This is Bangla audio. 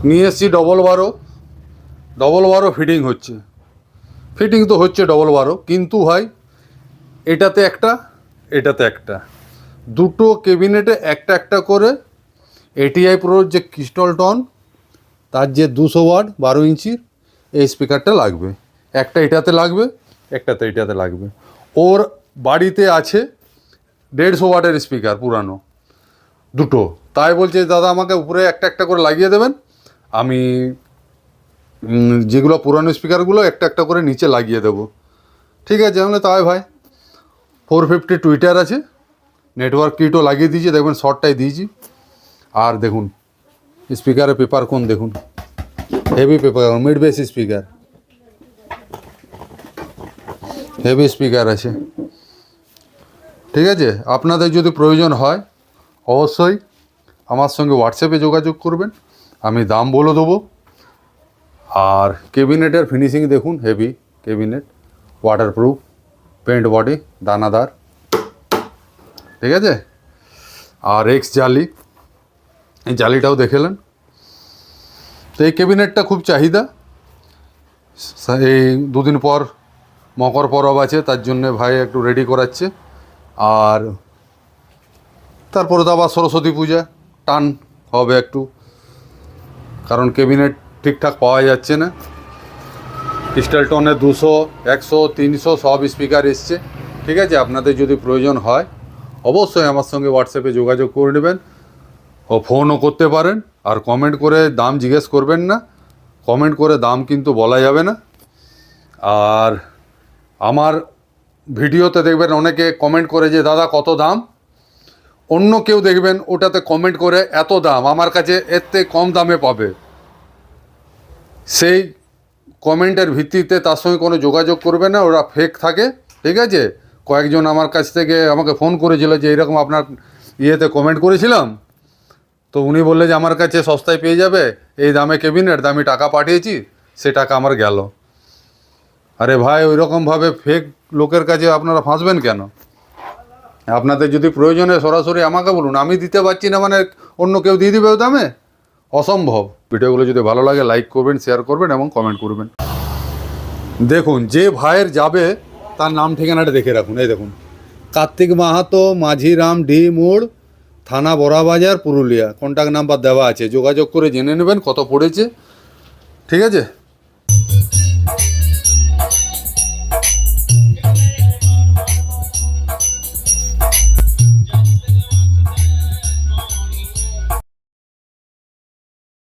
নিয়ে এসছি ডবল বারো ফিটিং হচ্ছে, ফিটিং তো হচ্ছে ডবল বারো, কিন্তু ভাই এটাতে একটা দুটো ক্যাবিনেটে একটা একটা করে এটিআই প্রোর যে ক্রিস্টাল টন তার যে 200 ওয়াট 12 ইঞ্চির এই স্পিকারটা লাগবে, একটা এটাতে লাগবে, একটাতে এটাতে লাগবে। ওর বাড়িতে আছে 150 ওয়াটের স্পিকার পুরানো দুটো, তাই বলছে দাদা আমাকে উপরে একটা একটা করে লাগিয়ে দেবেন, আমি যেগুলো পুরানো স্পিকারগুলো একটা একটা করে নিচে লাগিয়ে দেবো। ঠিক আছে, আমি তাই ভাই 450 টুইটার আছে, নেটওয়ার্ক কিটও লাগিয়ে দিয়েছি, দেখবেন শর্টটাই দিয়েছি। আর দেখুন স্পিকারের পেপার কোন দেখুন, heavy paper, mid base speaker, heavy speaker আছে। ঠিক আছে, আপনাদের যদি প্রয়োজন হয় অবশ্যই আমার সঙ্গে হোয়াটসঅ্যাপে যোগাযোগ করবেন, আমি দাম বলে দেবো। আর ক্যাবিনেটের ফিনিশিং দেখুন, heavy cabinet, waterproof, paint body দানাদার। ঠিক আছে, আর এক্স জালি, এই জালিটাও দেখেলেন। তো এই ক্যাবিনেটটা খুব চাহিদা, এই দুদিন পর মকর পরব আছে, তার জন্যে ভাই একটু রেডি করাচ্ছে। আর তারপরে তো আবার সরস্বতী পূজা টান হবে একটু, কারণ ক্যাবিনেট ঠিকঠাক পাওয়া যাচ্ছে না। ক্রিস্টাল টনের 200, 100, 300 সব স্পিকার এসছে। ঠিক আছে, আপনাদের যদি প্রয়োজন হয় অবশ্যই আমার সঙ্গে হোয়াটসঅ্যাপে যোগাযোগ করে নেবেন, ও ফোনও করতে পারেন। আর কমেন্ট করে দাম জিজ্ঞেস করবেন না, কমেন্ট করে দাম কিন্তু বলা যাবে না। আর আমার ভিডিওতে দেখবেন অনেকে কমেন্ট করে যে দাদা কত দাম, অন্য কেউ দেখবেন ওটাতে কমেন্ট করে এত দাম, আমার কাছে এর থেকে কম দামে পাবে, সেই কমেন্টের ভিত্তিতে তার সঙ্গে কোনো যোগাযোগ করবে না, ওরা ফেক থাকে। ঠিক আছে, কয়েকজন আমার কাছ থেকে আমাকে ফোন করেছিল যে এরকম আপনার ইয়েতে কমেন্ট করেছিলাম, তো উনি বললে যে আমার কাছে সস্তায় পেয়ে যাবে, এই দামে ক্যাবিনেট, দামি টাকা পাঠিয়েছি, সে টাকা আমার গেল। আরে ভাই, ওই রকমভাবে ফেক লোকের কাছে আপনারা ফাঁসবেন কেন? আপনাদের যদি প্রয়োজনে সরাসরি আমাকে বলুন, আমি দিতে পারছি না মানে অন্য কেউ দিয়ে দিবে ওই দামে? অসম্ভব। ভিডিওগুলো যদি ভালো লাগে লাইক করবেন, শেয়ার করবেন এবং কমেন্ট করবেন। দেখুন, যে ভাইয়ের যাবে তার নাম ঠিকানাটা দেখে রাখুন। এই দেখুন, কার্তিক মাহাতো, মাঝিরাম ডি মোড়, থানা বড়াবাজার, পুরুলিয়া। কন্ট্যাক্ট নাম্বার দেওয়া আছে, যোগাযোগ করে জেনে নেবেন কত পড়েছে। ঠিক আছে।